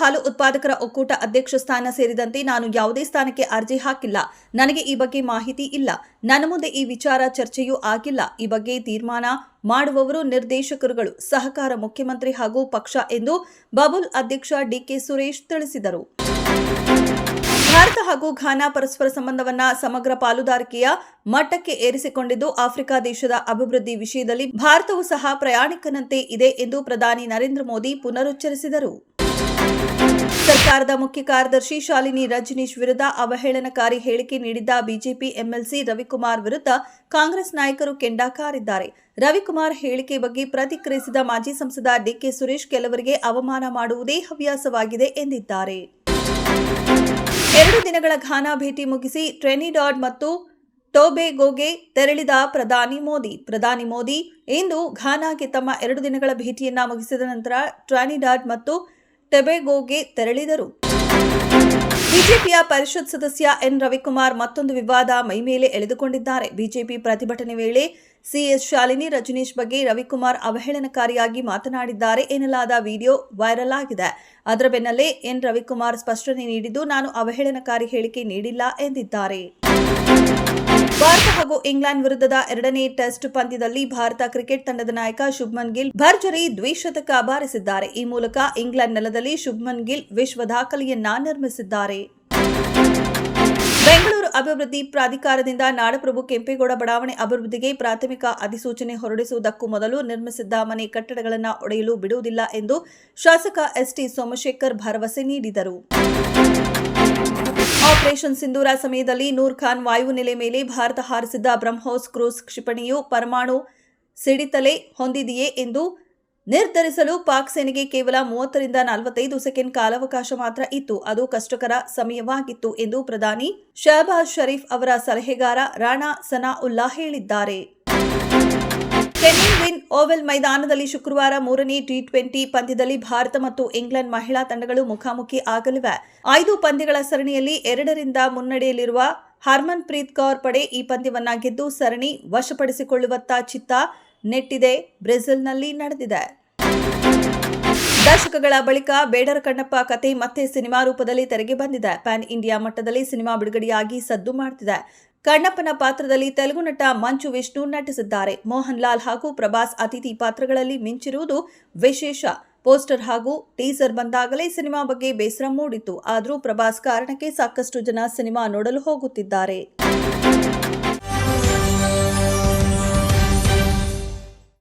ಹಾಲು ಉತ್ಪಾದಕರ ಒಕ್ಕೂಟ ಅಧ್ಯಕ್ಷ ಸ್ಥಾನ ಸೇರಿದಂತೆ ನಾನು ಯಾವುದೇ ಸ್ಥಾನಕ್ಕೆ ಅರ್ಜಿ ಹಾಕಿಲ್ಲ. ನನಗೆ ಈ ಬಗ್ಗೆ ಮಾಹಿತಿ ಇಲ್ಲ. ನನ್ನ ಮುಂದೆ ಈ ವಿಚಾರ ಚರ್ಚೆಯೂ ಆಗಿಲ್ಲ. ಈ ಬಗ್ಗೆ ತೀರ್ಮಾನ ಮಾಡುವವರು ನಿರ್ದೇಶಕರುಗಳು, ಸಹಕಾರ ಮುಖ್ಯಮಂತ್ರಿ ಹಾಗೂ ಪಕ್ಷ ಎಂದು ಬಬುಲ್ ಅಧ್ಯಕ್ಷ ಡಿಕೆ ಸುರೇಶ್ ತಿಳಿಸಿದರು. ಭಾರತ ಹಾಗೂ ಘಾನಾ ಪರಸ್ಪರ ಸಂಬಂಧವನ್ನ ಸಮಗ್ರ ಪಾಲುದಾರಿಕೆಯ ಮಟ್ಟಕ್ಕೆ ಏರಿಸಿಕೊಂಡಿದ್ದು, ಆಫ್ರಿಕಾ ದೇಶದ ಅಭಿವೃದ್ಧಿ ವಿಷಯದಲ್ಲಿ ಭಾರತವು ಸಹ ಪ್ರಯಾಣಿಕನಂತೆ ಇದೆ ಎಂದು ಪ್ರಧಾನಿ ನರೇಂದ್ರ ಮೋದಿ ಪುನರುಚ್ಚರಿಸಿದರು. ಸರ್ಕಾರದ ಮುಖ್ಯ ಕಾರ್ಯದರ್ಶಿ ಶಾಲಿನಿ ರಜನೀಶ್ ವಿರುದ್ಧ ಅವಹೇಳನಕಾರಿ ಹೇಳಿಕೆ ನೀಡಿದ್ದ ಬಿಜೆಪಿ ಎಂಎಲ್ಸಿ ರವಿಕುಮಾರ್ ವಿರುದ್ಧ ಕಾಂಗ್ರೆಸ್ ನಾಯಕರು ಕೆಂಡಕಾರಿದ್ದಾರೆ. ರವಿಕುಮಾರ್ ಹೇಳಿಕೆ ಬಗ್ಗೆ ಪ್ರತಿಕ್ರಿಯಿಸಿದ ಮಾಜಿ ಸಂಸದ ಡಿಕೆ ಸುರೇಶ್, ಕೆಲವರಿಗೆ ಅವಮಾನ ಮಾಡುವುದೇ ಹವ್ಯಾಸವಾಗಿದೆ ಎಂದಿದ್ದಾರೆ. 2 ದಿನಗಳ ಘಾನಾ ಭೇಟಿ ಮುಗಿಸಿ ಟ್ರಿನಿಡಾಡ್ ಮತ್ತು ಟೊಬ್ಯಾಗೊಗೆ ತೆರಳಿದ ಪ್ರಧಾನಿ ಮೋದಿ ಇಂದು ಘಾನಾಗೆ ತಮ್ಮ 2 ದಿನಗಳ ಭೇಟಿಯನ್ನ ಮುಗಿಸಿದ ನಂತರ ಟ್ರಿನಿಡಾಡ್ ಮತ್ತು ಟೊಬ್ಯಾಗೊಗೆ ತೆರಳಿದರು. ಬಿಜೆಪಿಯ ಪರಿಷತ್ ಸದಸ್ಯ ಎನ್ ರವಿಕುಮಾರ್ ಮತ್ತೊಂದು ವಿವಾದ ಮೈಮೇಲೆ ಎಳೆದುಕೊಂಡಿದ್ದಾರೆ. ಬಿಜೆಪಿ ಪ್ರತಿಭಟನೆ ವೇಳೆ ಸಿಎಸ್ ಶಾಲಿನಿ ರಜನೀಶ್ ಬಗ್ಗೆ ರವಿಕುಮಾರ್ ಅವಹೇಳನಕಾರಿಯಾಗಿ ಮಾತನಾಡಿದ್ದಾರೆ ಎನ್ನಲಾದ ವಿಡಿಯೋ ವೈರಲ್ ಆಗಿದೆ. ಅದರ ಬೆನ್ನಲ್ಲೇ ಎನ್ ರವಿಕುಮಾರ್ ಸ್ಪಷ್ಟನೆ ನೀಡಿದ್ದು, ನಾನು ಅವಹೇಳನಕಾರಿ ಹೇಳಿಕೆ ನೀಡಿಲ್ಲ ಎಂದಿದ್ದಾರೆ. ಭಾರತ ಹಾಗೂ ಇಂಗ್ಲೆಂಡ್ ವಿರುದ್ಧದ 2ನೇ ಟೆಸ್ಟ್ ಪಂದ್ಯದಲ್ಲಿ ಭಾರತ ಕ್ರಿಕೆಟ್ ತಂಡದ ನಾಯಕ ಶುಭ್ಮನ್ ಗಿಲ್ ಭರ್ಜರಿ ದ್ವಿಶತಕ ಬಾರಿಸಿದ್ದಾರೆ. ಈ ಮೂಲಕ ಇಂಗ್ಲೆಂಡ್ ನೆಲದಲ್ಲಿ ಶುಭ್ಮನ್ ಗಿಲ್ ವಿಶ್ವ ದಾಖಲೆಯನ್ನ ನಿರ್ಮಿಸಿದ್ದಾರೆ. ಬೆಂಗಳೂರು ಅಭಿವೃದ್ಧಿ ಪ್ರಾಧಿಕಾರದಿಂದ ನಾಡಪ್ರಭು ಕೆಂಪೇಗೌಡ ಬಡಾವಣೆ ಅಭಿವೃದ್ಧಿಗೆ ಪ್ರಾಥಮಿಕ ಅಧಿಸೂಚನೆ ಹೊರಡಿಸುವುದಕ್ಕೂ ಮೊದಲು ನಿರ್ಮಿಸಿದ್ದ ಮನೆ ಕಟ್ಟಡಗಳನ್ನು ಒಡೆಯಲು ಬಿಡುವುದಿಲ್ಲ ಎಂದು ಶಾಸಕ ಎಸ್ಟಿ ಸೋಮಶೇಖರ್ ಭರವಸೆ ನೀಡಿದರು. ಆಪರೇಷನ್ ಸಿಂಧೂರ ಸಮಯದಲ್ಲಿ ನೂರ್ ಖಾನ್ ವಾಯುನೆಲೆ ಮೇಲೆ ಭಾರತ ಹಾರಿಸಿದ್ದ ಬ್ರಹ್ಮೋಸ್ ಕ್ರೂಸ್ ಕ್ಷಿಪಣಿಯು ಪರಮಾಣು ಸಿಡಿತಲೆ ಹೊಂದಿದೆಯೇ ಎಂದು ನಿರ್ಧರಿಸಲು ಪಾಕ್ ಸೇನೆಗೆ ಕೇವಲ 30 ರಿಂದ 45 ಸೆಕೆಂಡ್ ಕಾಲಾವಕಾಶ ಮಾತ್ರ ಇತ್ತು. ಅದು ಕಷ್ಟಕರ ಸಮಯವಾಗಿತ್ತು ಎಂದು ಪ್ರಧಾನಿ ಶಹಬಾಜ್ ಶರೀಫ್ ಅವರ ಸಲಹೆಗಾರ ರಾಣಾ ಸನಾಉಲ್ಲಾ ಹೇಳಿದ್ದಾರೆ. ಕೆನ್ನಿಂಗ್ವಿನ್ ಓವಲ್ ಮೈದಾನದಲ್ಲಿ ಶುಕ್ರವಾರ 3ನೇ ಟಿ20 ಪಂದ್ಯದಲ್ಲಿ ಭಾರತ ಮತ್ತು ಇಂಗ್ಲೆಂಡ್ ಮಹಿಳಾ ತಂಡಗಳು ಮುಖಾಮುಖಿ ಆಗಲಿವೆ. 5 ಪಂದ್ಯಗಳ ಸರಣಿಯಲ್ಲಿ 2ರಿಂದ ಮುನ್ನಡೆಯಲಿರುವ ಹರ್ಮನ್ ಪ್ರೀತ್ ಕೌರ್ ಪಡೆ ಈ ಪಂದ್ಯವನ್ನ ಗೆದ್ದು ಸರಣಿ ವಶಪಡಿಸಿಕೊಳ್ಳುವತ್ತ ಚಿತ್ತ ನೆಟ್ಟಿದೆ. ಬ್ರೆಜಿಲ್ನಲ್ಲಿ ನಡೆದಿದೆ. ದಶಕಗಳ ಬಳಿಕ ಬೇಡರ ಕಣ್ಣಪ್ಪ ಕತೆ ಮತ್ತೆ ಸಿನಿಮಾ ರೂಪದಲ್ಲಿ ತೆರೆಗೆ ಬಂದಿದೆ. ಪ್ಯಾನ್ ಇಂಡಿಯಾ ಮಟ್ಟದಲ್ಲಿ ಸಿನಿಮಾ ಬಿಡುಗಡೆಯಾಗಿ ಸದ್ದು ಮಾಡುತ್ತಿದೆ. ಕಣ್ಣಪ್ಪನ ಪಾತ್ರದಲ್ಲಿ ತೆಲುಗು ನಟ ಮಂಚು ವಿಷ್ಣು ನಟಿಸಿದ್ದಾರೆ. ಮೋಹನ್ ಲಾಲ್ ಹಾಗೂ ಪ್ರಭಾಸ್ ಅತಿಥಿ ಪಾತ್ರಗಳಲ್ಲಿ ಮಿಂಚಿರುವುದು ವಿಶೇಷ. ಪೋಸ್ಟರ್ ಹಾಗೂ ಟೀಸರ್ ಬಂದಾಗಲೇ ಸಿನಿಮಾ ಬಗ್ಗೆ ಬೇಸರ ಮೂಡಿತ್ತು. ಆದರೂ ಪ್ರಭಾಸ್ ಕಾರಣಕ್ಕೆ ಸಾಕಷ್ಟು ಜನ ಸಿನಿಮಾ ನೋಡಲು ಹೋಗುತ್ತಿದ್ದಾರೆ.